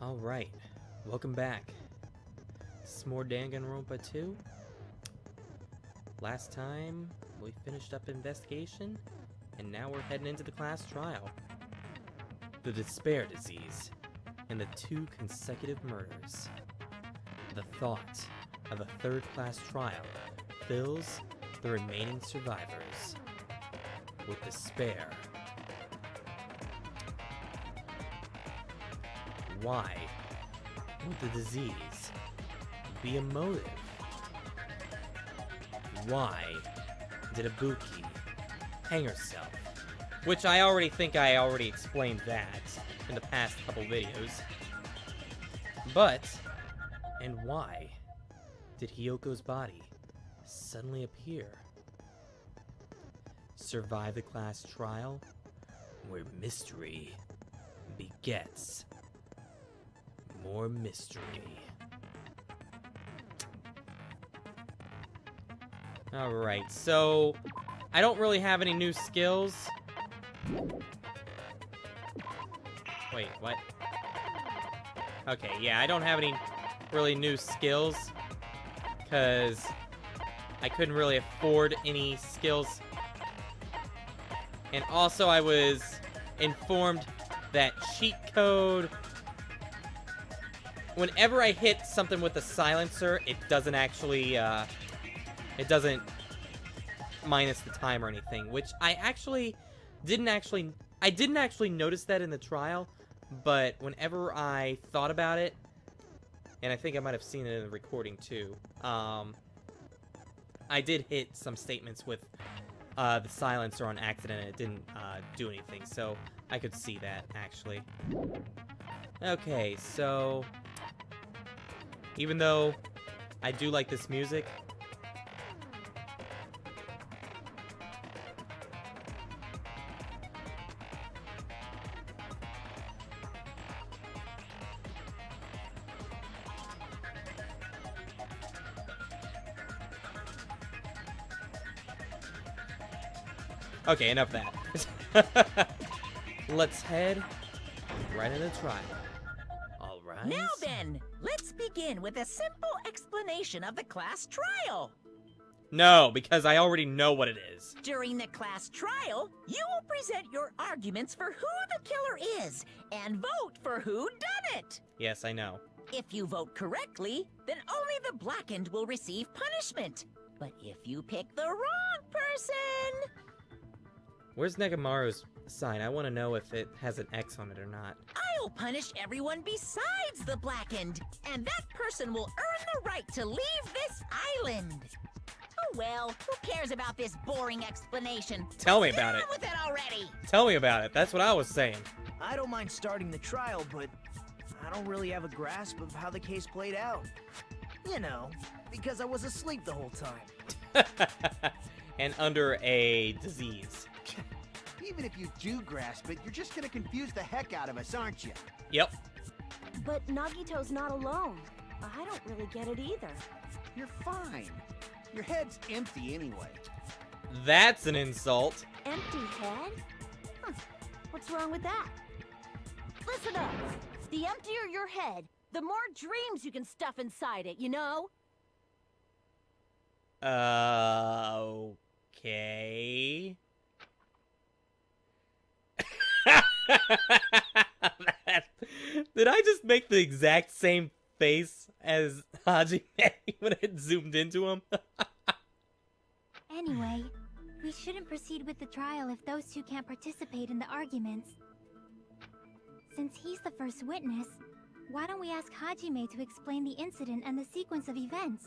Alright, welcome back. This is more Danganronpa 2. Last time, we finished up investigation, and now we're heading into the class trial. The despair disease, and the 2 consecutive murders. The thought of a third-class trial fills the remaining survivors with despair. Why would the disease be a motive? Why did Ibuki hang herself? Which I already explained that in the past couple videos. But, and why did Hiyoko's body suddenly appear? Survive the class trial where mystery begets more mystery. Alright, so I don't really have any new skills. Wait, what? Okay, yeah, I don't have any really new skills because I couldn't really afford any skills. And also I was informed that cheat code, whenever I hit something with a silencer, it doesn't actually, it doesn't minus the time or anything, which I didn't actually notice that in the trial, but whenever I thought about it, and I think I might have seen it in the recording too, I did hit some statements with the silencer on accident and it didn't do anything, so I could see that, actually. Okay, so even though I do like this music, okay, enough of that. Let's head right into the trial. Alright. Now then, let's begin with a simple explanation of the class trial. No, because I already know what it is. During the class trial, you will present your arguments for who the killer is and vote for who done it. Yes, I know. If you vote correctly, then only the blackened will receive punishment. But if you pick the wrong person... Where's Negamaru's sign? I want to know if it has an X on it or not. I'll punish everyone besides the blackened, and that person will earn the right to leave this island. Oh well, who cares about this boring explanation? Tell me about it. Get on with it already. Tell me about it. That's what I was saying. I don't mind starting the trial, but I don't really have a grasp of how the case played out. You know, because I was asleep the whole time. And under a disease. Even if you do grasp it, you're just gonna confuse the heck out of us, aren't you? Yep. But Nagito's not alone. I don't really get it either. You're fine. Your head's empty anyway. That's an insult. Empty head? Huh. What's wrong with that? Listen up. The emptier your head, the more dreams you can stuff inside it, you know? Okay. Did I just make the exact same face as Hajime when it zoomed into him? Anyway, we shouldn't proceed with the trial if those 2 can't participate in the arguments. Since he's the first witness, why don't we ask Hajime to explain the incident and the sequence of events?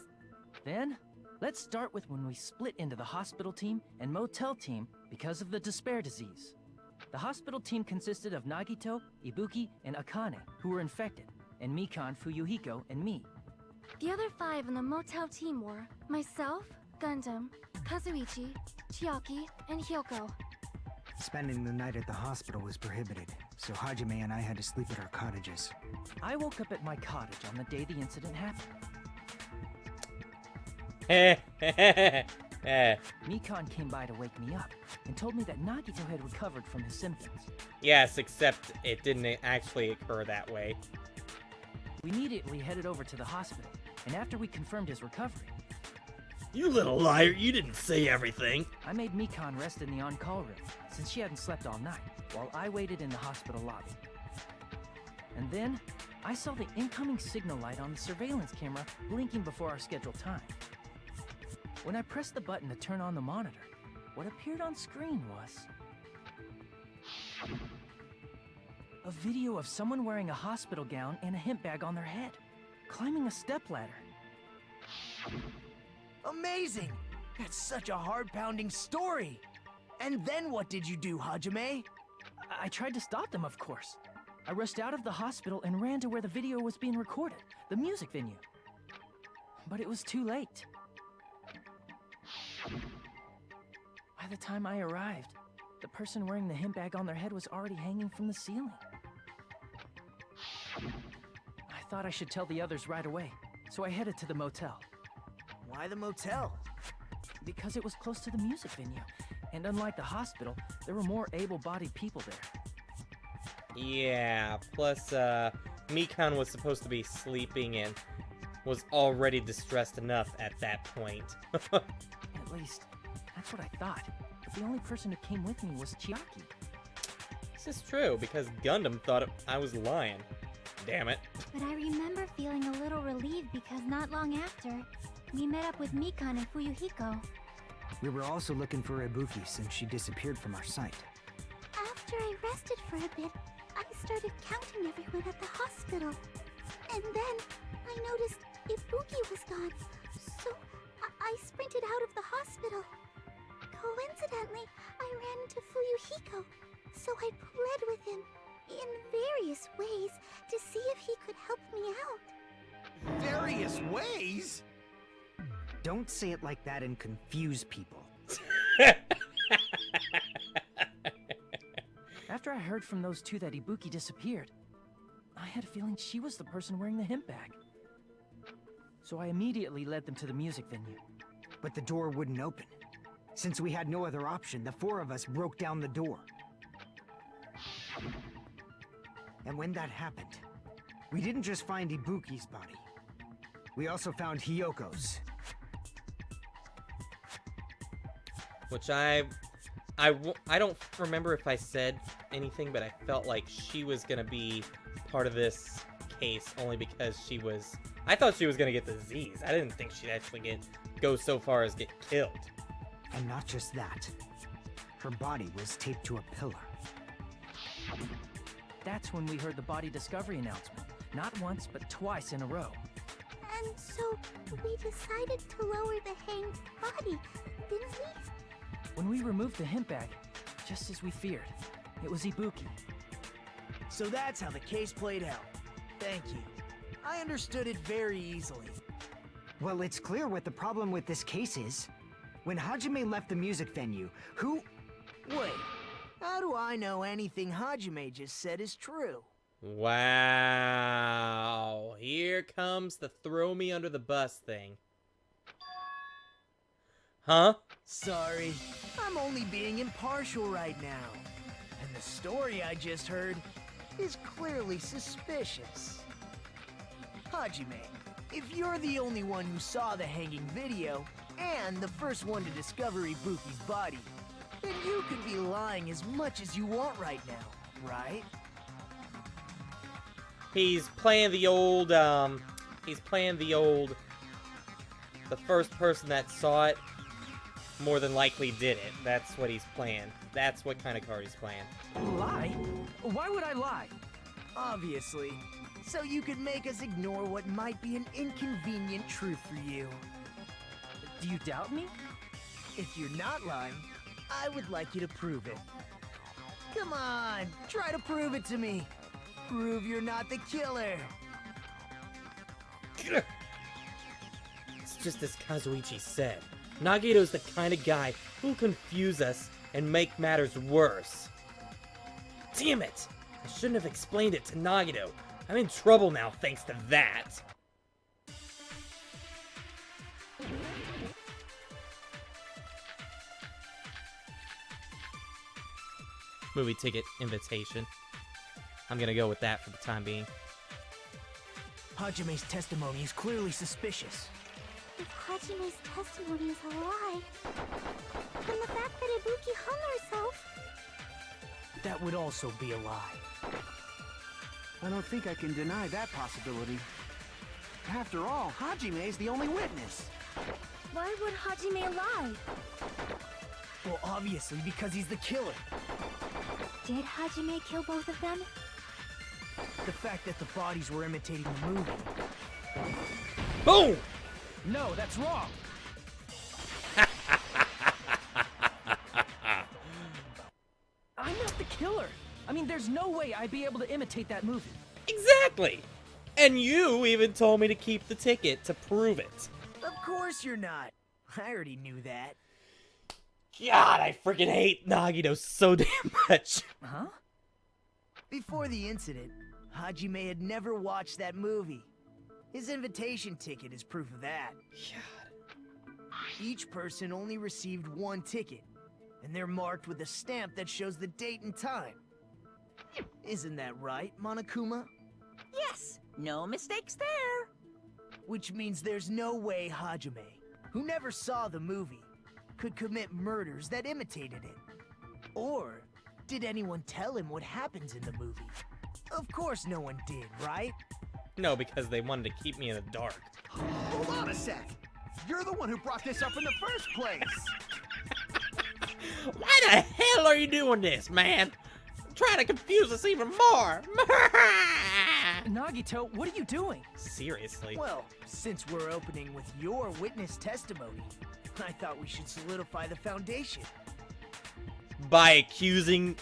Then, let's start with when we split into the hospital team and motel team because of the despair disease. The hospital team consisted of Nagito, Ibuki, and Akane, who were infected, and Mikan, Fuyuhiko, and me. The other 5 in the motel team were myself, Gundam, Kazuichi, Chiaki, and Hyoko. Spending the night at the hospital was prohibited, so Hajime and I had to sleep at our cottages. I woke up at my cottage on the day the incident happened. Mikan came by to wake me up and told me that Nagito had recovered from his symptoms. Yes, except it didn't actually occur that way. We immediately headed over to the hospital, and after we confirmed his recovery, You little liar, you didn't say everything. I made Mikan rest in the on-call room, since she hadn't slept all night, while I waited in the hospital lobby. And then, I saw the incoming signal light on the surveillance camera blinking before our scheduled time. When I pressed the button to turn on the monitor, what appeared on screen was a video of someone wearing a hospital gown and a hemp bag on their head, climbing a stepladder. Amazing! That's such a heart-pounding story! And then what did you do, Hajime? I tried to stop them, of course. I rushed out of the hospital and ran to where the video was being recorded, the music venue. But it was too late. By the time I arrived, the person wearing the hemp bag on their head was already hanging from the ceiling. I thought I should tell the others right away, so I headed to the motel. Why the motel? Because it was close to the music venue, and unlike the hospital, there were more able-bodied people there. Yeah, plus, Mikan was supposed to be sleeping and was already distressed enough at that point. At least, that's what I thought. But the only person who came with me was Chiaki. This is true, because Gundam thought I was lying. Damn it. But I remember feeling a little relieved because not long after, we met up with Mikan and Fuyuhiko. We were also looking for Ibuki since she disappeared from our sight. After I rested for a bit, I started counting everyone at the hospital. And then I noticed Ibuki was gone, so I sprinted out of the hospital. Coincidentally, I ran into Fuyuhiko, so I pled with him in various ways to see if he could help me out. Various ways? Don't say it like that and confuse people. After I heard from those two that Ibuki disappeared, I had a feeling she was the person wearing the hemp bag. So I immediately led them to the music venue. But the door wouldn't open. Since we had no other option, the four of us broke down the door. And when that happened, we didn't just find Ibuki's body. We also found Hyoko's. Which I don't remember if I said anything, but I felt like she was gonna be part of this case only because I thought she was gonna get the disease. I didn't think she'd actually go so far as get killed. And not just that. Her body was taped to a pillar. That's when we heard the body discovery announcement. Not once, but twice in a row. And so we decided to lower the hanged body, didn't we? When we removed the hemp bag, just as we feared, it was Ibuki. So that's how the case played out. Thank you. I understood it very easily. Well, it's clear what the problem with this case is. When Hajime left the music venue, who... Wait, how do I know anything Hajime just said is true? Wow. Here comes the throw me under the bus thing. Huh? Sorry, I'm only being impartial right now. And the story I just heard is clearly suspicious. Hajime, if you're the only one who saw the hanging video, and the first one to discover Ibuki's body, then you could be lying as much as you want right now, right? He's playing the old, the first person that saw it more than likely did it. That's what he's playing. That's what kind of card he's playing. Lie? Why would I lie? Obviously. So you could make us ignore what might be an inconvenient truth for you. Do you doubt me? If you're not lying, I would like you to prove it. Come on, try to prove it to me. Prove you're not the killer. It's just as Kazuichi said. Nagito's the kind of guy who'll confuse us and make matters worse. Damn it! I shouldn't have explained it to Nagito. I'm in trouble now thanks to that. Movie ticket invitation. I'm gonna go with that for the time being. Hajime's testimony is clearly suspicious. If Hajime's testimony is a lie, then the fact that Ibuki hung herself... That would also be a lie. I don't think I can deny that possibility. After all, Hajime is the only witness. Why would Hajime lie? Well, obviously because he's the killer. Did Hajime kill both of them? The fact that the bodies were imitating the movie. Boom! No, that's wrong! I'm not the killer! I mean, there's no way I'd be able to imitate that movie. Exactly! And you even told me to keep the ticket to prove it. Of course you're not. I already knew that. God, I freaking hate Nagito so damn much. Huh? Before the incident, Hajime had never watched that movie. His invitation ticket is proof of that. God. Each person only received one ticket, and they're marked with a stamp that shows the date and time. Isn't that right, Monokuma? Yes, no mistakes there. Which means there's no way Hajime, who never saw the movie, could commit murders that imitated it. Or did anyone tell him what happens in the movie? Of course no one did, right? No, because they wanted to keep me in the dark. Hold on a sec. You're the one who brought this up in the first place. Why the hell are you doing this, man? I'm trying to confuse us even more. Nagito, what are you doing? Seriously. Well, since we're opening with your witness testimony, I thought we should solidify the foundation. By accusing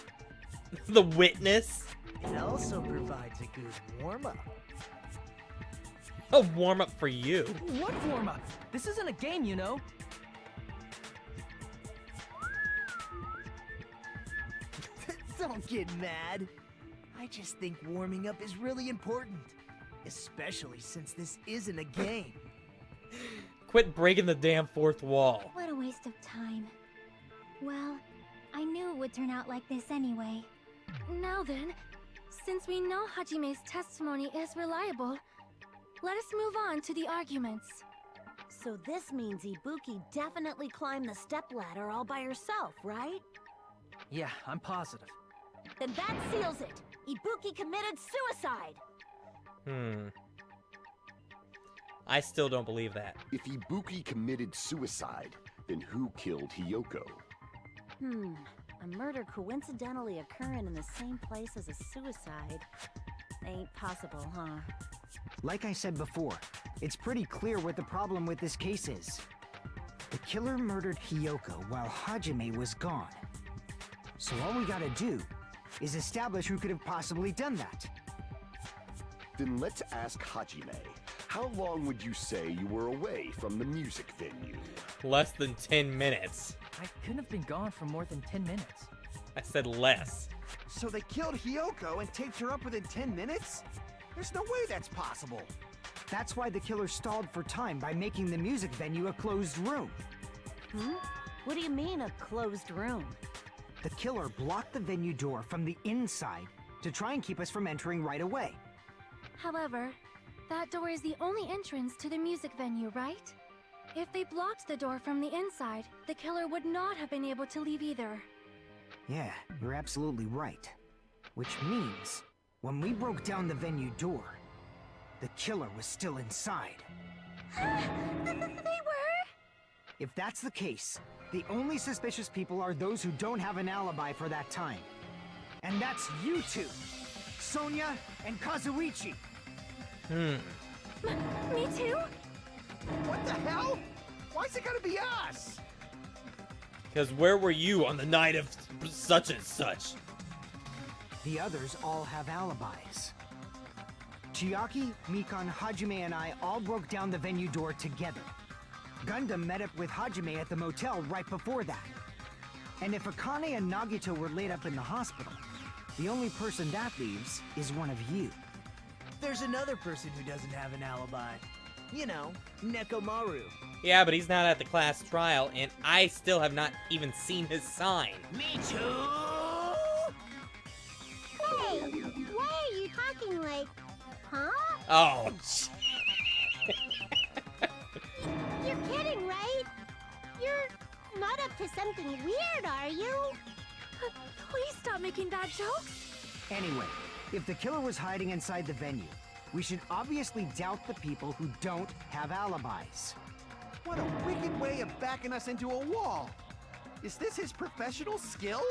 the witness? It also provides a good warm-up. A warm-up for you. What warm-up? This isn't a game, you know. Don't get mad. I just think warming up is really important. Especially since this isn't a game. Quit breaking the damn fourth wall. What a waste of time. Well, I knew it would turn out like this anyway. Now then, since we know Hajime's testimony is reliable, let us move on to the arguments. So this means Ibuki definitely climbed the stepladder all by herself, right? Yeah, I'm positive. Then that seals it. Ibuki committed suicide. I still don't believe that. If Ibuki committed suicide, then who killed Hiyoko? A murder coincidentally occurring in the same place as a suicide ain't possible, huh? Like I said before, it's pretty clear what the problem with this case is. The killer murdered Hiyoko while Hajime was gone. So all we gotta do is establish who could have possibly done that. Then let's ask Hajime. How long would you say you were away from the music venue? Less than 10 minutes. I couldn't have been gone for more than 10 minutes. I said less. So they killed Hiyoko and taped her up within 10 minutes? There's no way that's possible. That's why the killer stalled for time by making the music venue a closed room. What do you mean, a closed room? The killer blocked the venue door from the inside to try and keep us from entering right away. However, that door is the only entrance to the music venue, right? If they blocked the door from the inside, the killer would not have been able to leave either. Yeah, you're absolutely right. Which means, when we broke down the venue door, the killer was still inside. They were? If that's the case, the only suspicious people are those who don't have an alibi for that time. And that's you two, Sonia and Kazuichi. Me too? What the hell? Why's it gotta be us? Because where were you on the night of such and such? The others all have alibis. Chiaki, Mikan, Hajime, and I all broke down the venue door together. Gundam met up with Hajime at the motel right before that. And if Akane and Nagito were laid up in the hospital, the only person that leaves is one of you. There's another person who doesn't have an alibi. You know, Nekomaru. Yeah, but he's not at the class trial, and I still have not even seen his sign. Me too! Hey, why are you talking like... Huh? Oh, You're kidding, right? You're not up to something weird, are you? Please stop making bad jokes. Anyway, if the killer was hiding inside the venue, we should obviously doubt the people who don't have alibis. What a wicked way of backing us into a wall! Is this his professional skill?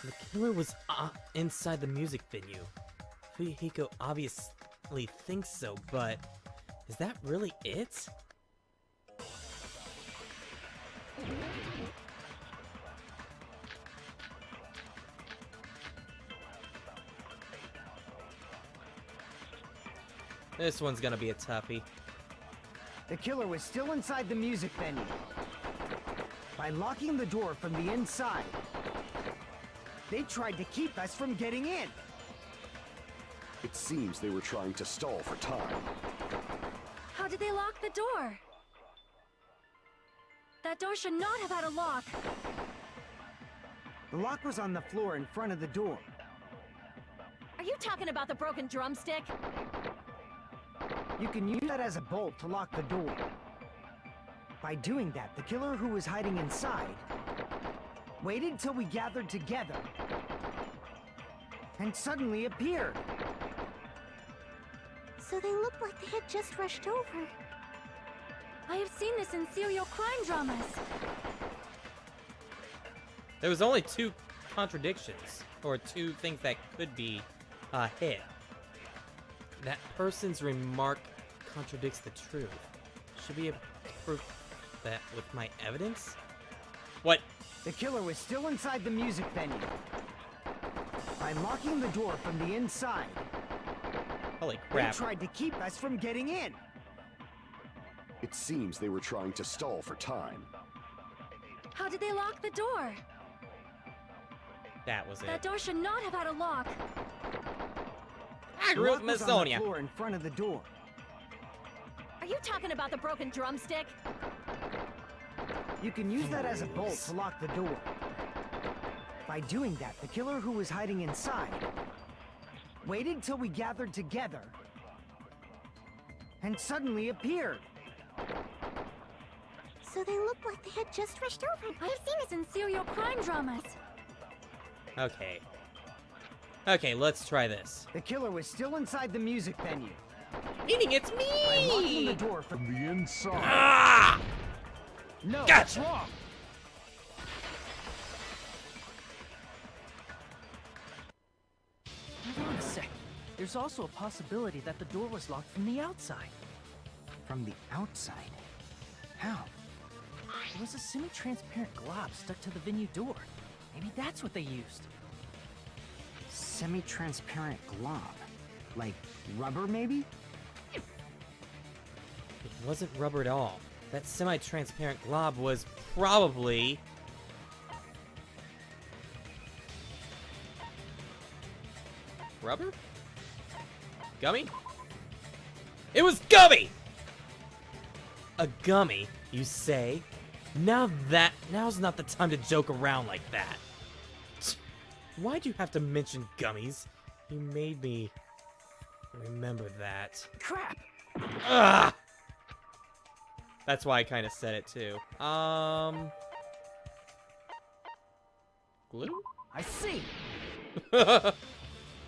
the killer was inside the music venue. Fuyuhiko obviously thinks so, but is that really it? This one's gonna be a toughie. The killer was still inside the music venue. By locking the door from the inside, they tried to keep us from getting in. It seems they were trying to stall for time. How did they lock the door? That door should not have had a lock. The lock was on the floor in front of the door. Are you talking about the broken drumstick? You can use that as a bolt to lock the door. By doing that, the killer who was hiding inside waited till we gathered together and suddenly appeared. So they looked like they had just rushed over. I have seen this in serial crime dramas. There was only two contradictions, or two things that could be a hit. That person's remark contradicts the truth. Should be able to prove that with my evidence? What? The killer was still inside the music venue. By locking the door from the inside, Holy they crap. tried to keep us from getting in. It seems they were trying to stall for time. How did they lock the door? That was That it. door should not have had a lock. I The grew up lock in was on the Macedonia. floor in front of the door. Are you talking about the broken drumstick? You can use that as a bolt to lock the door. By doing that, the killer who was hiding inside waited till we gathered together and suddenly appeared. So they looked like they had just rushed over. I've seen this in serial crime dramas. Okay. Okay, let's try this. The killer was still inside the music venue. Meaning it's By locking the me! door from From the inside. Ah! No, Gotcha! that's wrong. Hold on a sec. There's also a possibility that the door was locked from the outside. From the outside? How? There was a semi-transparent glob stuck to the venue door. Maybe that's what they used. Semi-transparent glob. Like rubber, maybe? It wasn't rubber at all. That semi-transparent glob was probably... rubber? Gummy? It was gummy! A gummy, you say? Now's not the time to joke around like that. Why'd you have to mention gummies? You made me remember that. Crap! Ugh! That's why I kind of said it too. Glue? I see!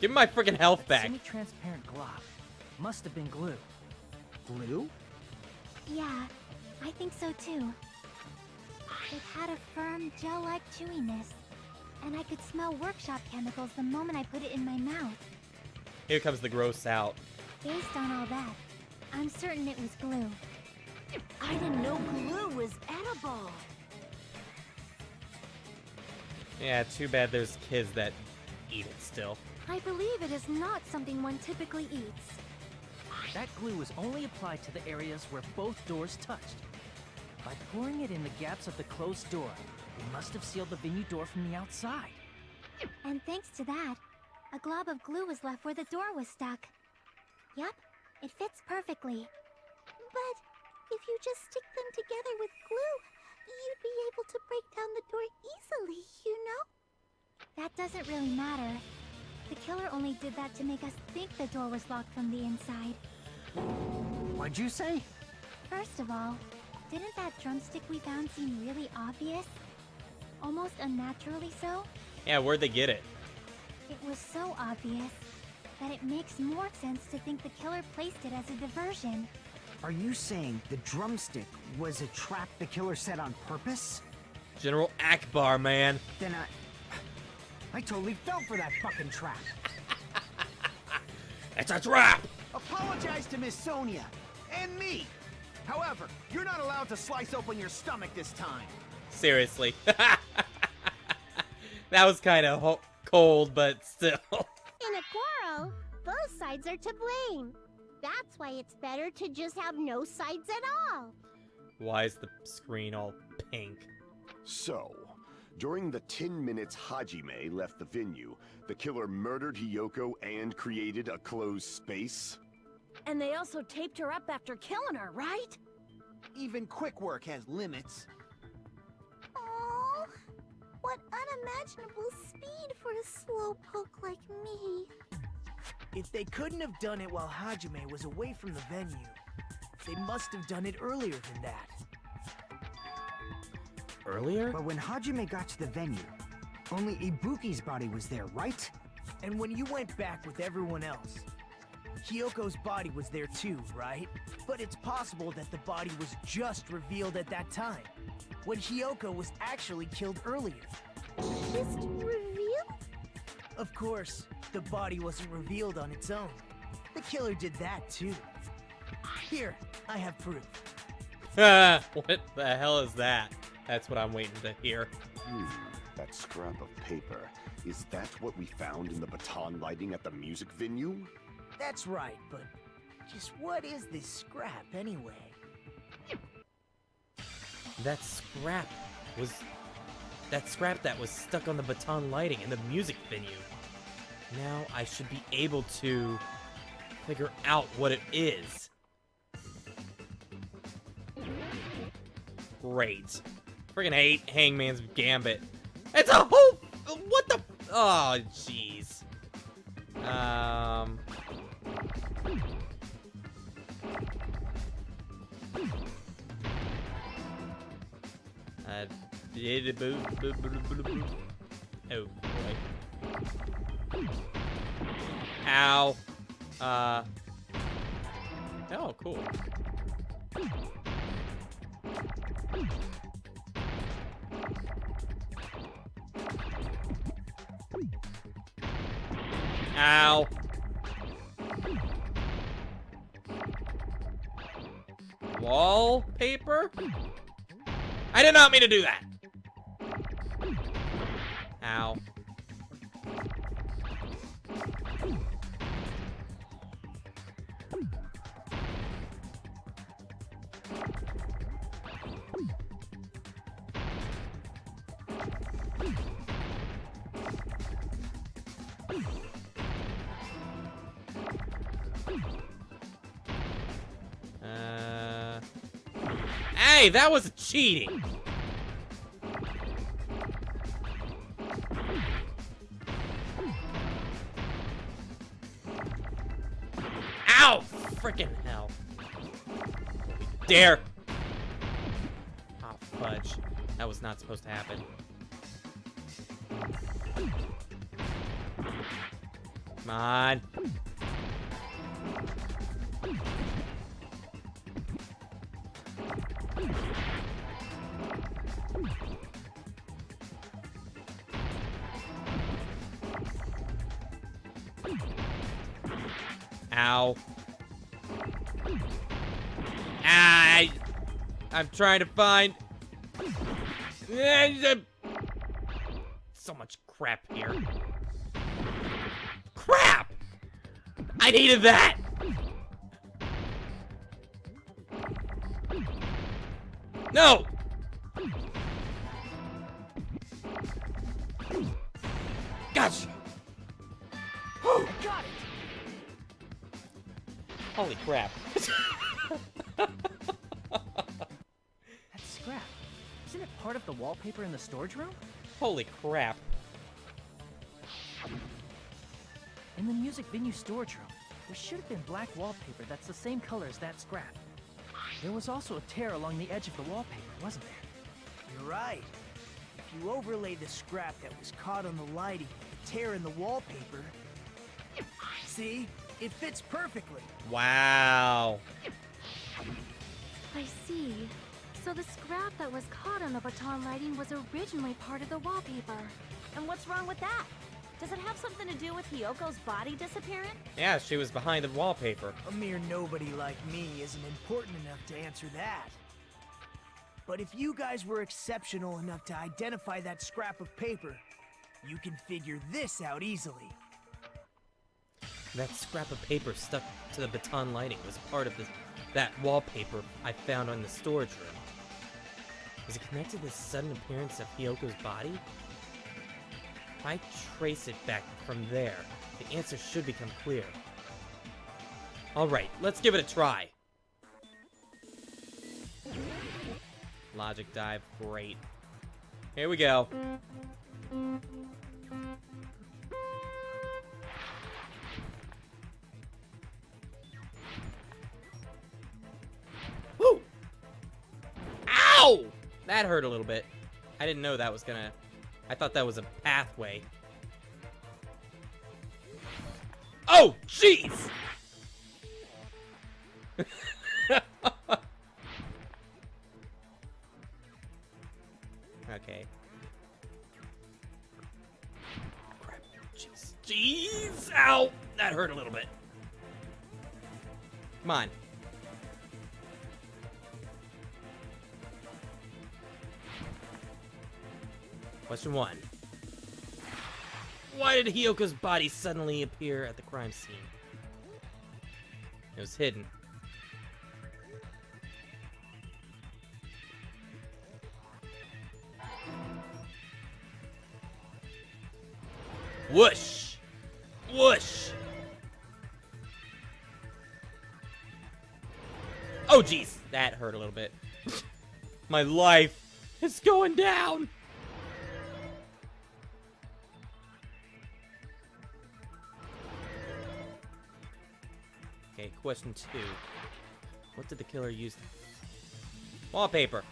Give me my freaking health That back. semi-transparent glob must have been glue. Glue? Yeah, I think so too. It had a firm, gel-like chewiness, and I could smell workshop chemicals the moment I put it in my mouth. Here comes the gross out. Based on all that, I'm certain it was glue. I didn't know glue was edible. Yeah, too bad there's kids that eat it still. I believe it is not something one typically eats. That glue was only applied to the areas where both doors touched. By pouring it in the gaps of the closed door, they must have sealed the venue door from the outside. And thanks to that, a glob of glue was left where the door was stuck. Yup, it fits perfectly. But if you just stick them together with glue, you'd be able to break down the door easily, you know? That doesn't really matter. The killer only did that to make us think the door was locked from the inside. What'd you say? First of all, didn't that drumstick we found seem really obvious? Almost unnaturally so? Yeah, where'd they get it? It was so obvious that it makes more sense to think the killer placed it as a diversion. Are you saying the drumstick was a trap the killer set on purpose? General Akbar, man. Then I totally fell for that fucking trap. It's a trap! Apologize to Miss Sonia and me. However, you're not allowed to slice open your stomach this time. Seriously. That was kind of cold, but still. In a quarrel, both sides are to blame. That's why it's better to just have no sides at all. Why is the screen all pink? So, during the 10 minutes Hajime left the venue, the killer murdered Hiyoko and created a closed space? And they also taped her up after killing her, right? Even quick work has limits. Oh, what unimaginable speed for a slowpoke like me. If they couldn't have done it while Hajime was away from the venue, they must have done it earlier than that. Earlier? But when Hajime got to the venue, only Ibuki's body was there, right? And when you went back with everyone else, Hiyoko's body was there too, right? But it's possible that the body was just revealed at that time, when Hiyoko was actually killed earlier. Just revealed? Of course, the body wasn't revealed on its own. The killer did that too. Here, I have proof. What the hell is that? That's what I'm waiting to hear. That scrap of paper. Is that what we found in the baton lighting at the music venue? That's right, but just what is this scrap anyway? That scrap that was stuck on the baton lighting in the music venue. Now I should be able to figure out what it is. Great. Friggin' hate Hangman's Gambit. It's a whole... What the... Oh, jeez. Oh, boy. Ow. Oh, cool. Ow. Wallpaper? I did not mean to do that. Ow. Hey, that was cheating. Ow! Frickin' hell. Dare. Oh, fudge. That was not supposed to happen. Come on. Ow. I'm trying to find... So much crap here. Crap! I needed that! No! Gotcha! Got it! Holy crap. That scrap. Isn't it part of the wallpaper in the storage room? Holy crap. In the music venue storage room, there should have been black wallpaper that's the same color as that scrap. There was also a tear along the edge of the wallpaper, wasn't there? You're right. If you overlay the scrap that was caught on the lighting with the tear in the wallpaper... See? It fits perfectly. Wow. I see. So the scrap that was caught on the baton lighting was originally part of the wallpaper. And what's wrong with that? Does it have something to do with Hyoko's body disappearing? Yeah, she was behind the wallpaper. A mere nobody like me isn't important enough to answer that. But if you guys were exceptional enough to identify that scrap of paper, you can figure this out easily. That scrap of paper stuck to the baton lighting was part of that wallpaper I found in the storage room. Was it connected to the sudden appearance of Hyoko's body? If I trace it back from there, the answer should become clear. Alright, let's give it a try. Logic dive, great. Here we go. Woo! Ow! That hurt a little bit. I didn't know that was gonna... I thought that was a pathway. Oh, jeez! Okay. Crap. Jeez. Jeez! Ow! That hurt a little bit. Come on. Question 1. Why did Hyoko's body suddenly appear at the crime scene? It was hidden. Whoosh! Whoosh! Oh, jeez! That hurt a little bit. My life is going down! Okay, question 2. What did the killer use? Wallpaper.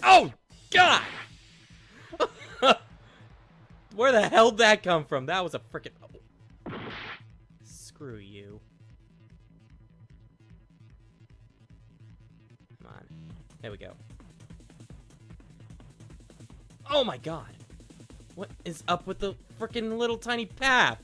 Oh, God! Where the hell did that come from? That was a frickin'... Oh. Screw you. Come on. There we go. Oh my God! What is up with the frickin' little tiny path?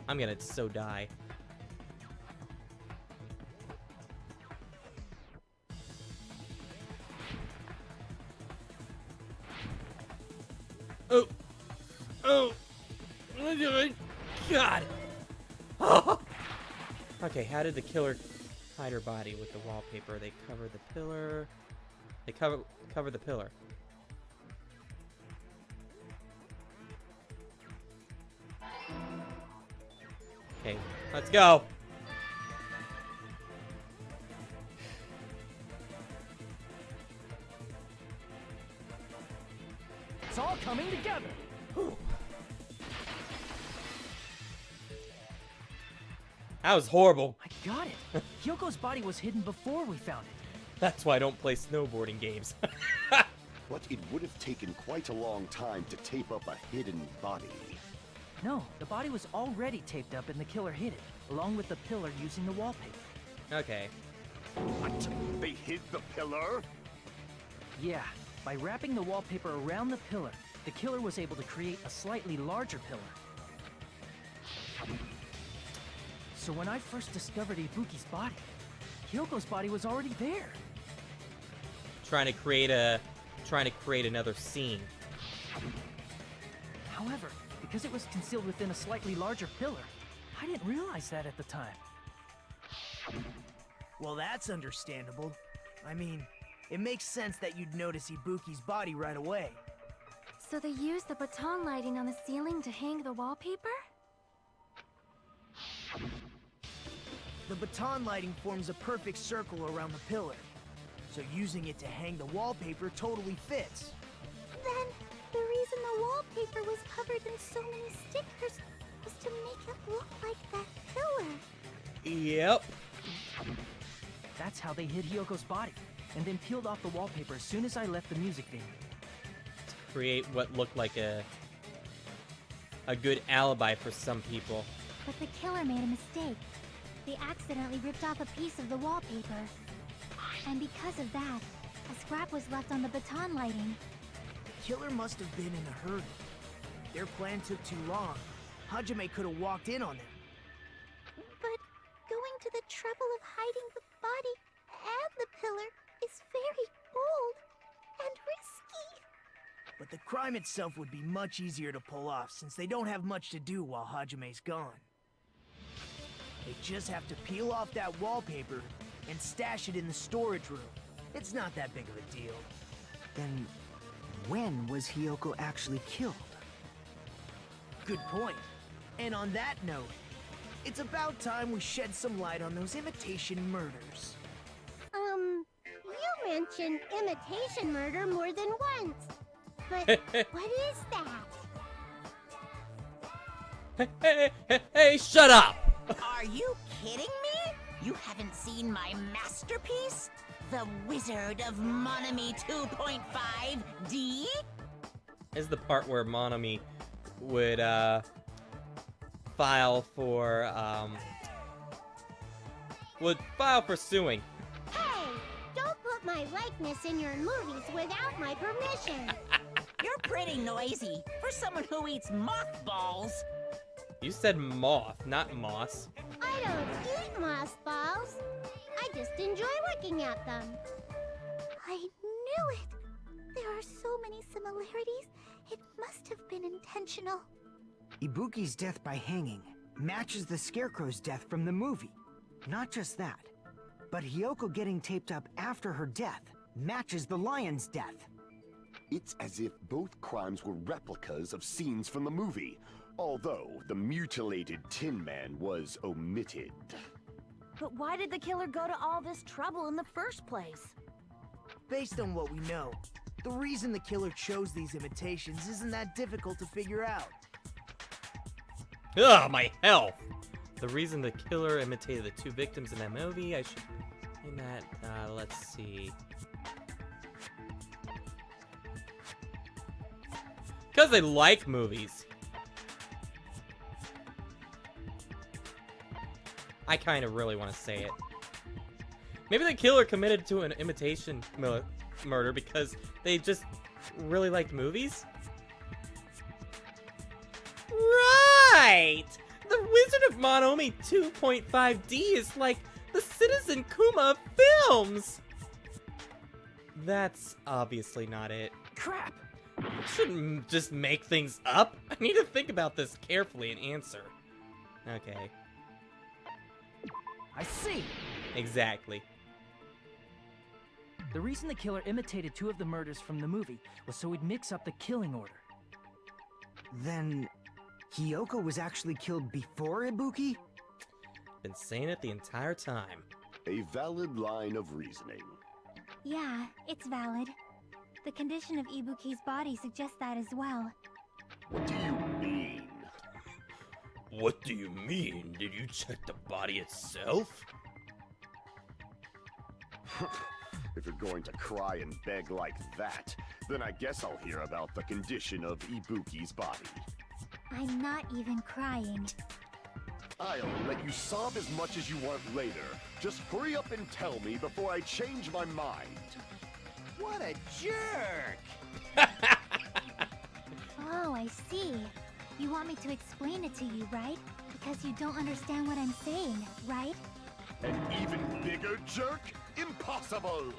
I'm gonna so die. Oh! Oh! God! Oh. Okay, how did the killer hide her body with the wallpaper? They cover the pillar. They cover the pillar. Okay, let's go. It's all coming together. Whew. That was horrible. I got it. Hyoko's body was hidden before we found it. That's why I don't play snowboarding games. But it would have taken quite a long time to tape up a hidden body. No, the body was already taped up and the killer hid it, along with the pillar using the wallpaper. Okay. What? They hid the pillar? Yeah, by wrapping the wallpaper around the pillar, the killer was able to create a slightly larger pillar. So when I first discovered Ibuki's body, Hyoko's body was already there. Trying to create another scene. However, because it was concealed within a slightly larger pillar, I didn't realize that at the time. Well, that's understandable. I mean, It makes sense that you'd notice Ibuki's body right away. So they used the baton lighting on the ceiling to hang the wallpaper? The baton lighting forms a perfect circle around the pillar, so using it to hang the wallpaper totally fits. Then, the reason the wallpaper was covered in so many stickers was to make it look like that pillar. Yep. That's how they hid Hyoko's body, and then peeled off the wallpaper as soon as I left the music venue. To create what looked like a good alibi for some people. But the killer made a mistake. They accidentally ripped off a piece of the wallpaper. And because of that, a scrap was left on the baton lighting. The killer must have been in a hurry. Their plan took too long. Hajime could have walked in on them. But going to the trouble of hiding the body and the pillar is very bold and risky. But the crime itself would be much easier to pull off since they don't have much to do while Hajime's gone. They just have to peel off that wallpaper and stash it in the storage room. It's not that big of a deal. Then, when was Hyoko actually killed? Good point. And on that note, it's about time we shed some light on those imitation murders. You mentioned imitation murder more than once. But what is that? Hey, shut up! Are you kidding me? You haven't seen my masterpiece? The Wizard of Monami 2.5D? Is the part where Monami would file for suing. Hey, don't put my likeness in your movies without my permission. You're pretty noisy for someone who eats mothballs. You said moth, not moss. I don't eat mothballs. I just enjoy looking at them. I knew it. There are so many similarities. It must have been intentional. Ibuki's death by hanging matches the Scarecrow's death from the movie. Not just that, but Hyoko getting taped up after her death matches the lion's death. It's as if both crimes were replicas of scenes from the movie, although the mutilated Tin Man was omitted. But why did the killer go to all this trouble in the first place? Based on what we know, the reason the killer chose these imitations isn't that difficult to figure out. Ugh, my health! The reason the killer imitated the two victims in that movie, I should... In that, let's see... Because they like movies. I kind of really want to say it. Maybe the killer committed to an imitation murder because they just really liked movies? Right! The Wizard of Monami 2.5D is like the Citizen Kuma of films! That's obviously not it. Crap! I shouldn't just make things up. I need to think about this carefully and answer. Okay. I see! Exactly. The reason the killer imitated two of the murders from the movie was so he'd mix up the killing order. Then, Hyoko was actually killed before Ibuki? Been saying it the entire time. A valid line of reasoning. Yeah, it's valid. The condition of Ibuki's body suggests that as well. What do you mean? What do you mean? Did you check the body itself? If you're going to cry and beg like that, then I guess I'll hear about the condition of Ibuki's body. I'm not even crying. I'll let you sob as much as you want later. Just hurry up and tell me before I change my mind. What a jerk! Oh, I see. You want me to explain it to you, right? Because you don't understand what I'm saying, right? An even bigger jerk? Impossible!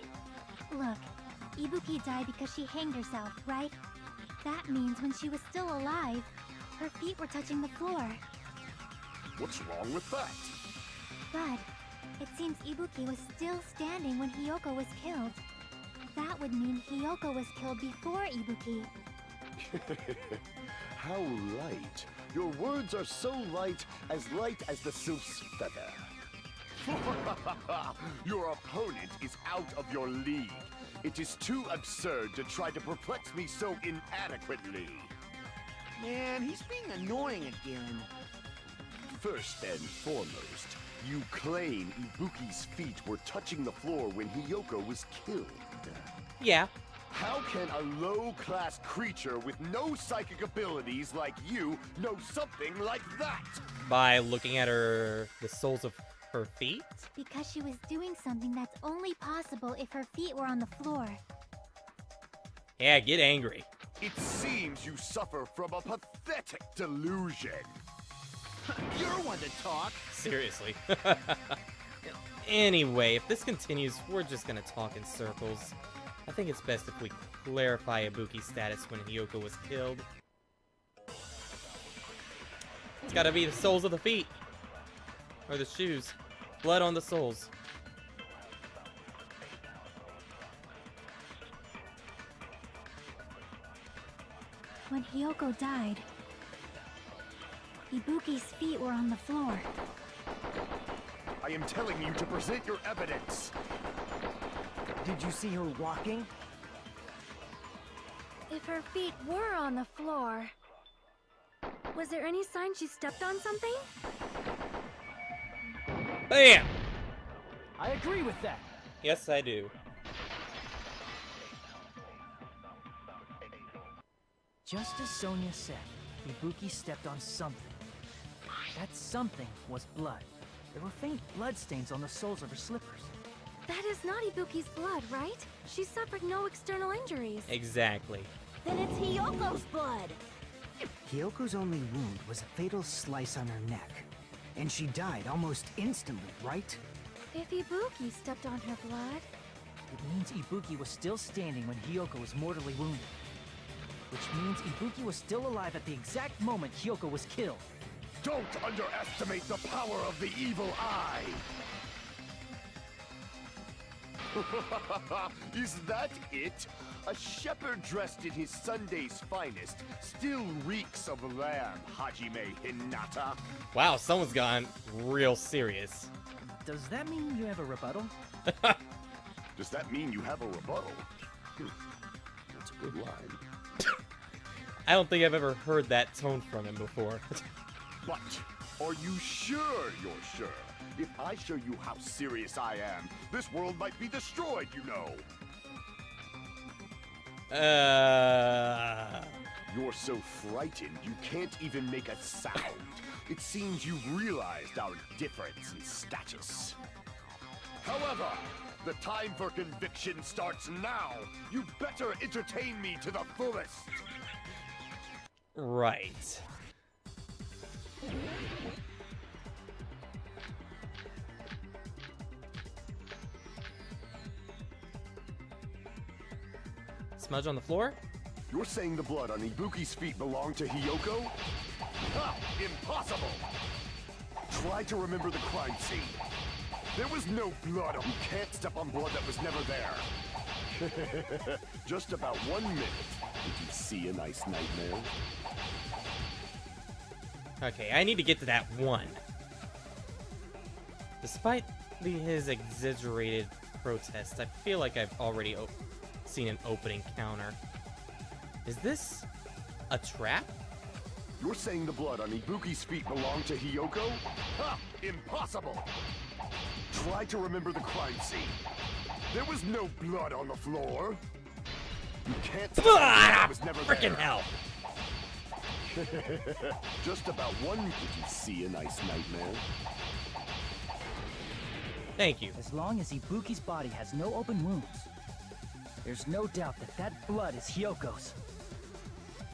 Look, Ibuki died because she hanged herself, right? That means when she was still alive, her feet were touching the floor. What's wrong with that? But it seems Ibuki was still standing when Hyoko was killed. That would mean Hiyoko was killed before Ibuki. How light. Your words are so light as the sylph's feather. Your opponent is out of your league. It is too absurd to try to perplex me so inadequately. Man, he's being annoying again. First and foremost, you claim Ibuki's feet were touching the floor when Hiyoko was killed. Yeah. How can a low-class creature with no psychic abilities like you know something like that? By looking at the soles of her feet? Because she was doing something that's only possible if her feet were on the floor. Yeah, get angry. It seems you suffer from a pathetic delusion. You're one to talk. Seriously. Anyway, if this continues, we're just gonna talk in circles. I think it's best if we clarify Ibuki's status when Hiyoko was killed. It's gotta be the soles of the feet. Or the shoes. Blood on the soles. When Hiyoko died, Ibuki's feet were on the floor. I am telling you to present your evidence. Did you see her walking? If her feet were on the floor, was there any sign she stepped on something? Bam! I agree with that. Yes, I do. Just as Sonia said, Ibuki stepped on something. That something was blood. There were faint bloodstains on the soles of her slippers. That is not Ibuki's blood, right? She suffered no external injuries. Exactly. Then it's Hiyoko's blood. Hiyoko's only wound was a fatal slice on her neck. And she died almost instantly, right? If Ibuki stepped on her blood... It means Ibuki was still standing when Hiyoko was mortally wounded. Which means Ibuki was still alive at the exact moment Hiyoko was killed. Don't underestimate the power of the evil eye! Is that it? A shepherd dressed in his Sunday's finest still reeks of lamb, Hajime Hinata. Wow, someone's gone real serious. Does that mean you have a rebuttal? Does that mean you have a rebuttal? That's a good line. I don't think I've ever heard that tone from him before. But, are you sure you're sure? If I show you how serious I am, this world might be destroyed, you know. You're so frightened you can't even make a sound. It seems you've realized our difference in status. However, the time for conviction starts now. You better entertain me to the fullest. Right. Smudge on the floor? You're saying the blood on Ibuki's feet belonged to Hiyoko? Ha! Impossible! Try to remember the crime scene. There was no blood. You can't step on blood that was never there. Just about 1 minute. Did you see a nice nightmare? Okay, I need to get to that one. Despite his exaggerated protests, I feel like I've already seen an opening counter. Is this a trap? You're saying the blood on Ibuki's feet belonged to Hiyoko? Ha! Impossible! Try to remember the crime scene. There was no blood on the floor. You can't say that was never there. Frickin' hell! Just about 1. Did you see a nice nightmare? Thank you. As long as Ibuki's body has no open wounds, there's no doubt that that blood is Hiyoko's.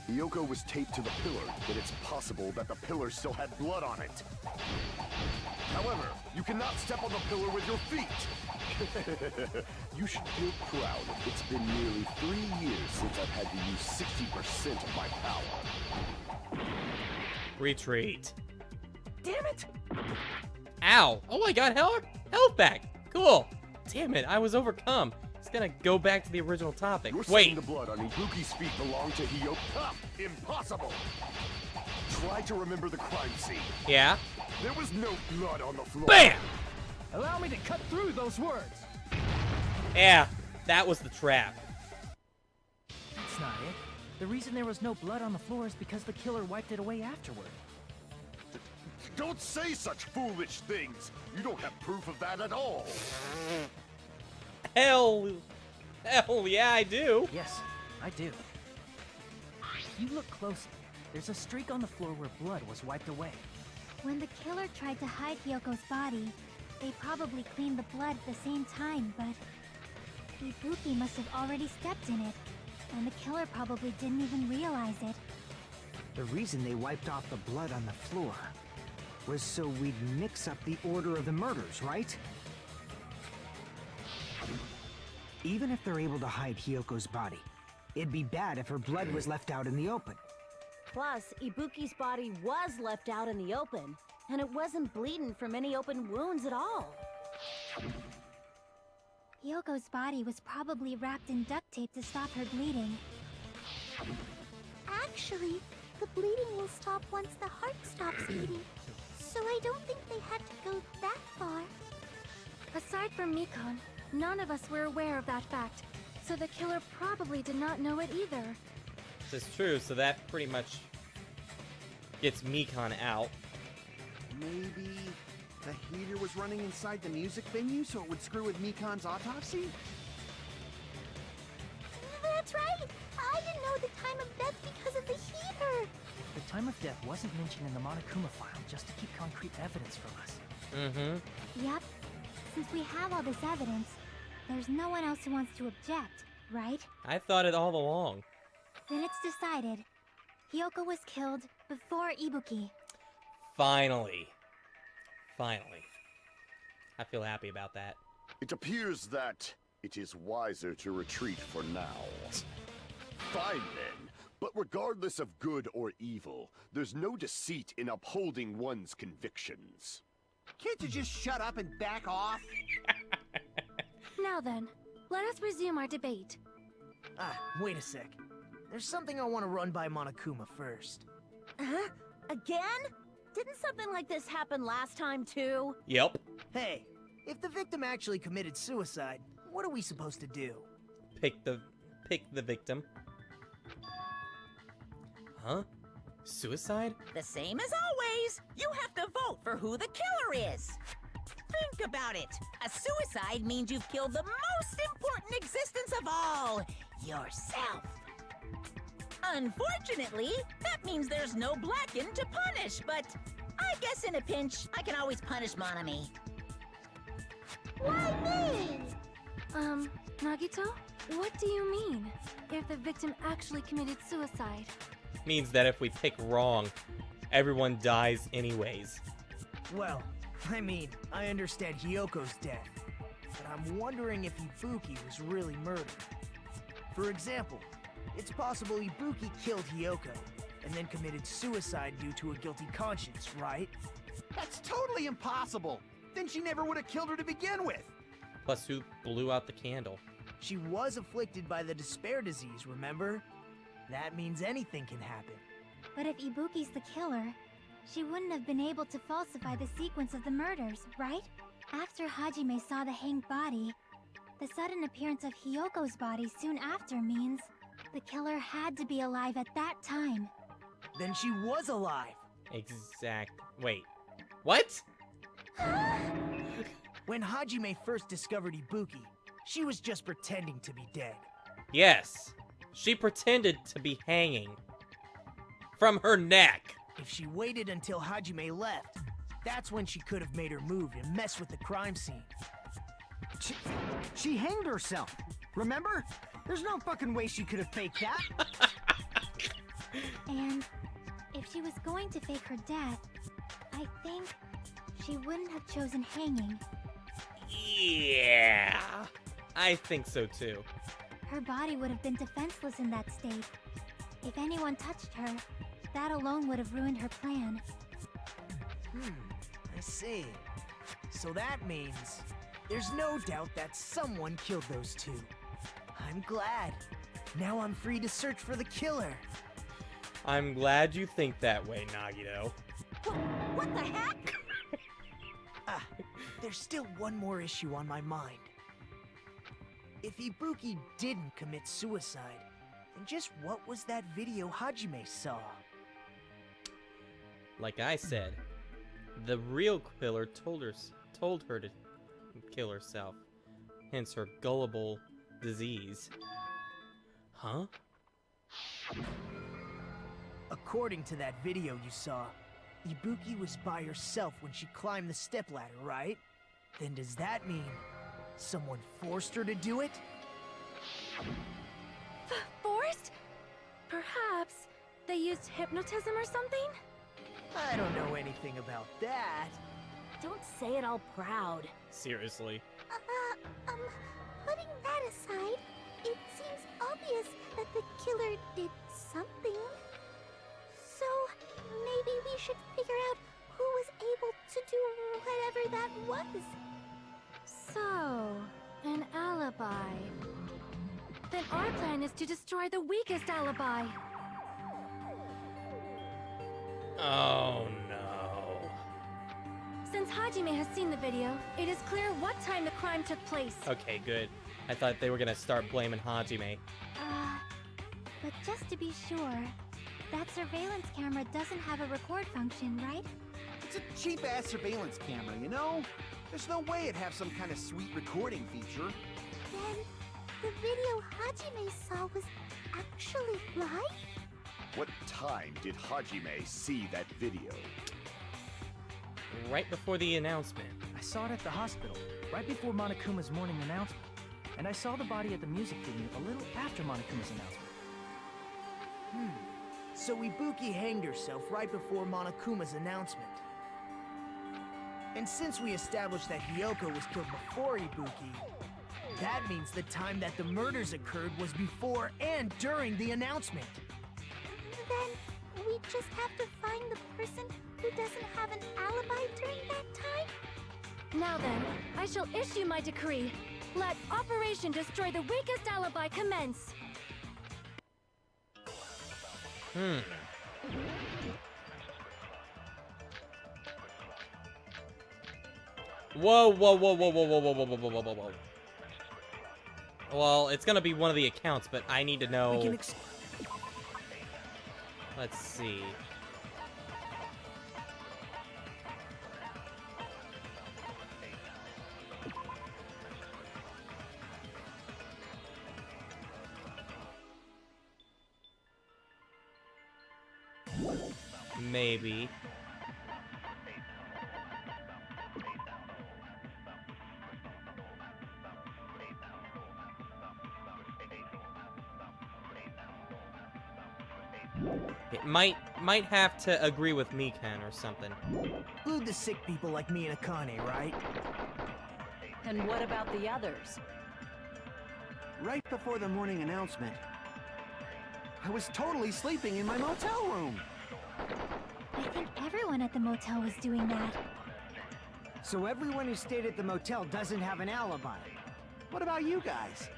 Hiyoko was taped to the pillar, but it's possible that the pillar still had blood on it. However, you cannot step on the pillar with your feet. You should feel proud. It's been nearly 3 years since I've had to use 60% of my power. Retreat. Damn it! Ow! Oh, I got health back! Cool! Damn it, I was overcome. It's gonna go back to the original topic. You're Wait. saying the blood on Ibuki's feet belonged to Hiyoko? Ah, impossible! Try to remember the crime scene. Yeah? There was no blood on the floor. BAM! Allow me to cut through those words. Yeah, that was the trap. That's not it. The reason there was no blood on the floor is because the killer wiped it away afterward. Don't say such foolish things. You don't have proof of that at all. Hell yeah, I do. Yes, I do. If you look closely, there's a streak on the floor where blood was wiped away. When the killer tried to hide Hyoko's body, they probably cleaned the blood at the same time, but Ibuki must have already stepped in it, and the killer probably didn't even realize it. The reason they wiped off the blood on the floor was so we'd mix up the order of the murders, right? Even if they're able to hide Hyoko's body, it'd be bad if her blood was left out in the open. Plus, Ibuki's body was left out in the open, and it wasn't bleeding from any open wounds at all. Hyoko's body was probably wrapped in duct tape to stop her bleeding. Actually, the bleeding will stop once the heart stops beating. So I don't think they had to go that far. Aside from Mikon, none of us were aware of that fact, so the killer probably did not know it either. This is true, so that pretty much gets Mikon out. Maybe the heater was running inside the music venue so it would screw with Mikon's autopsy? That's right! I didn't know the time of death because of the heater! The time of death wasn't mentioned in the Monokuma file just to keep concrete evidence from us. Mm-hmm. Yep. Since we have all this evidence, there's no one else who wants to object, right? I thought it all along. Then it's decided. Hyoko was killed before Ibuki. Finally. Finally. I feel happy about that. It appears that it is wiser to retreat for now. Fine then. But regardless of good or evil, there's no deceit in upholding one's convictions. Can't you just shut up and back off? Now then, let us resume our debate. Wait a sec. There's something I want to run by Monokuma first. Huh? Again? Didn't something like this happen last time too? Yep. Hey, if the victim actually committed suicide, what are we supposed to do? Pick the victim. Huh? Suicide? The same as always. You have to vote for who the killer is. Think about it. A suicide means you've killed the most important existence of all, yourself. Unfortunately, that means there's no Blackened to punish, but I guess in a pinch, I can always punish Monami. Why me? Nagito? What do you mean? If the victim actually committed suicide? Means that if we pick wrong, everyone dies anyways. Well, I mean, I understand Hyoko's death, but I'm wondering if Ibuki was really murdered. For example, it's possible Ibuki killed Hyoko, and then committed suicide due to a guilty conscience, right? That's totally impossible! Then she never would have killed her to begin with! Plus, who blew out the candle? She was afflicted by the despair disease, remember? That means anything can happen. But if Ibuki's the killer, she wouldn't have been able to falsify the sequence of the murders, right? After Hajime saw the hanged body, the sudden appearance of Hyoko's body soon after means the killer had to be alive at that time. Then she was alive! Wait. What? When Hajime first discovered Ibuki, she was just pretending to be dead. Yes. She pretended to be hanging. From her neck. If she waited until Hajime left, that's when she could have made her move and mess with the crime scene. She hanged herself, remember? There's no fucking way she could have faked that. And if she was going to fake her death, I think she wouldn't have chosen hanging. Yeah. I think so too. Her body would have been defenseless in that state. If anyone touched her, that alone would have ruined her plan. I see. So that means There's no doubt that someone killed those two. I'm glad. Now I'm free to search for the killer. I'm glad you think that way, Nagito. What the heck? There's still one more issue on my mind. If Ibuki didn't commit suicide, then just what was that video Hajime saw? Like I said, the real killer told her to kill herself. Hence her gullible disease. Huh? According to that video you saw, Ibuki was by herself when she climbed the stepladder, right? Then does that mean someone forced her to do it? Forced? Perhaps they used hypnotism or something? I don't know anything about that. Don't say it all proud. Seriously. Putting that aside, it seems obvious that the killer did something. So, maybe we should figure out who was able to do whatever that was. So, an alibi. Then our plan is to destroy the weakest alibi. Oh no. Since Hajime has seen the video, it is clear what time the crime took place. Okay, good. I thought they were gonna start blaming Hajime. But just to be sure, that surveillance camera doesn't have a record function, right? It's a cheap-ass surveillance camera, you know? There's no way it'd have some kind of sweet recording feature. Then, the video Hajime saw was actually live? What time did Hajime see that video? Right before the announcement. I saw it at the hospital, right before Monokuma's morning announcement. And I saw the body at the music venue a little after Monokuma's announcement. So Ibuki hanged herself right before Monokuma's announcement. And since we established that Hiyoko was killed before Ibuki, that means the time that the murders occurred was before and during the announcement. Then, we just have to find the person who doesn't have an alibi during that time? Now then, I shall issue my decree. Let Operation Destroy the Weakest Alibi commence. Whoa, whoa, whoa, whoa, whoa, whoa, whoa, whoa, whoa, whoa, whoa, whoa. Well, it's gonna be one of the accounts, but I need to know. Let's see. Maybe. It might have to agree with Mikan or something. Include the sick people like me and Akane, right? And what about the others? Right before the morning announcement, I was totally sleeping in my motel room. I think everyone at the motel was doing that. So everyone who stayed at the motel doesn't have an alibi. What about you guys?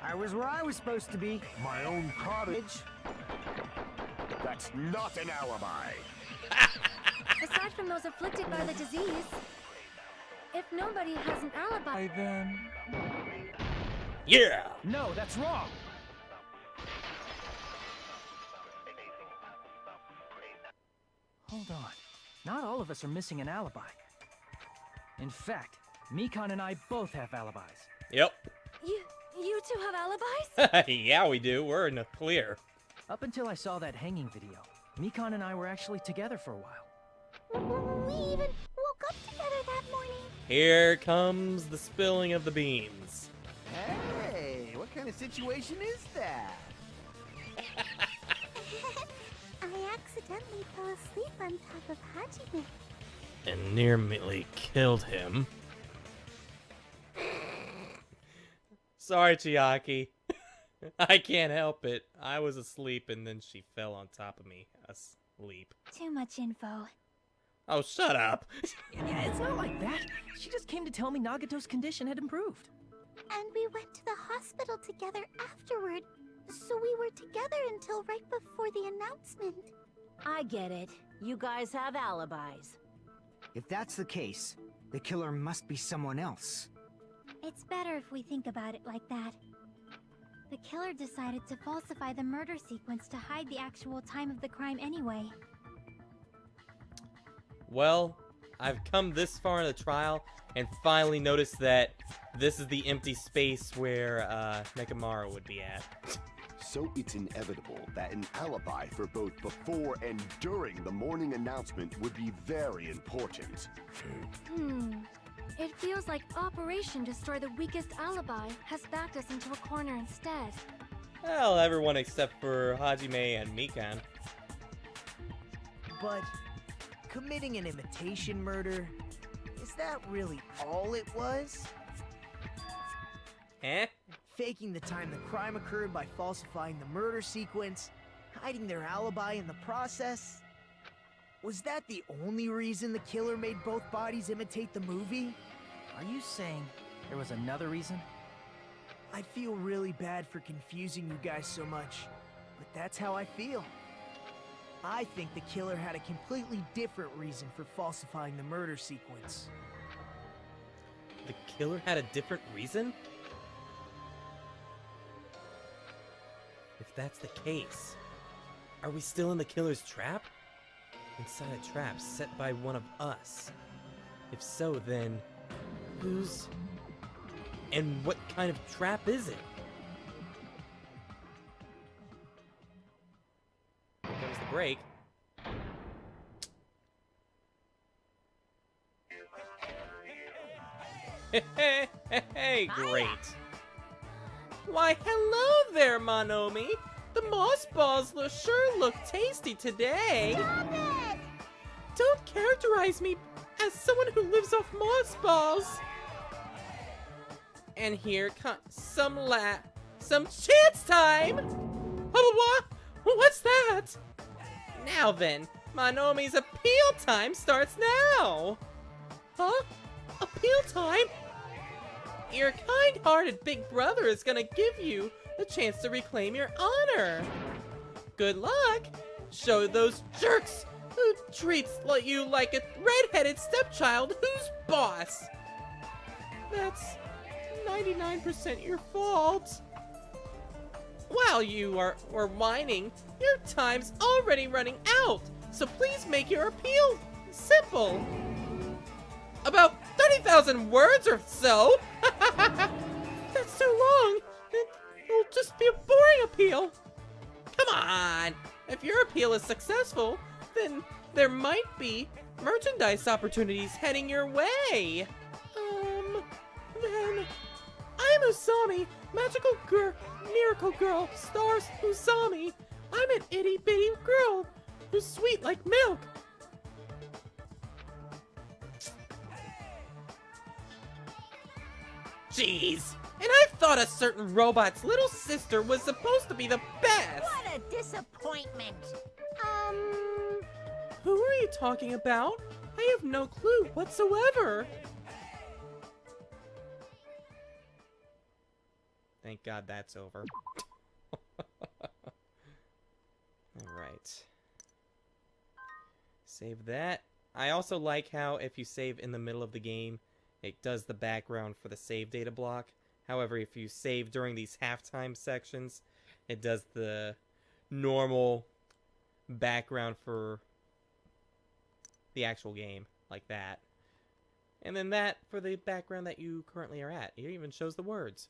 I was where I was supposed to be. My own cottage? That's not an alibi. Aside from those afflicted by the disease, if nobody has an alibi, then... Yeah! No, that's wrong! Hold on. Not all of us are missing an alibi. In fact, Mikan and I both have alibis. Yep. You two have alibis? Yeah, we do. We're in the clear. Up until I saw that hanging video, Mikan and I were actually together for a while. We even woke up together that morning. Here comes the spilling of the beans. Hey, what kind of situation is that? I accidentally fell asleep on top of Hajime. And nearly killed him. Sorry, Chiaki. I can't help it. I was asleep and then she fell on top of me. Asleep. Too much info. Oh, shut up. Yeah, it's not like that. She just came to tell me Nagito's condition had improved. And we went to the hospital together afterward, so we were together until right before the announcement. I get it. You guys have alibis. If that's the case, the killer must be someone else. It's better if we think about it like that. The killer decided to falsify the murder sequence to hide the actual time of the crime anyway. Well, I've come this far in the trial and finally noticed that this is the empty space where Nekomaru would be at. So it's inevitable that an alibi for both before and during the morning announcement would be very important. It feels like Operation Destroy the Weakest Alibi has backed us into a corner instead. Well, everyone except for Hajime and Mikan. But committing an imitation murder, is that really all it was? Eh? Faking the time the crime occurred by falsifying the murder sequence, hiding their alibi in the process? Was that the only reason the killer made both bodies imitate the movie? Are you saying there was another reason? I feel really bad for confusing you guys so much, but that's how I feel. I think the killer had a completely different reason for falsifying the murder sequence. The killer had a different reason? If that's the case, are we still in the killer's trap? Inside a trap set by one of us? If so, then whose and what kind of trap is it? Here comes the break. Hey, great. Why, hello there, Monomi. The moss balls sure look tasty today. Stop it! Don't characterize me as someone who lives off moss balls. And here comes some chance time. What? What's that? Now then, Monomi's appeal time starts now. Huh? Appeal time? Your kind-hearted big brother is gonna give you the chance to reclaim your honor. Good luck. Show those jerks who treats you like a red-headed stepchild who's boss. That's 99% your fault. While you were whining, your time's already running out, so please make your appeal simple. About 30,000 words or so. That's too long. It'll just be a boring appeal. Come on. If your appeal is successful, then there might be merchandise opportunities heading your way. Then I'm Usami, magical girl, miracle girl, stars Usami. I'm an itty bitty girl who's sweet like milk. Jeez, and I thought a certain robot's little sister was supposed to be the best. What a disappointment. Who are you talking about? I have no clue whatsoever. Thank God that's over. Alright. Save that. I also like how if you save in the middle of the game, it does the background for the save data block. However, if you save during these halftime sections, it does the normal background for the actual game, like that. And then that for the background that you currently are at. It even shows the words.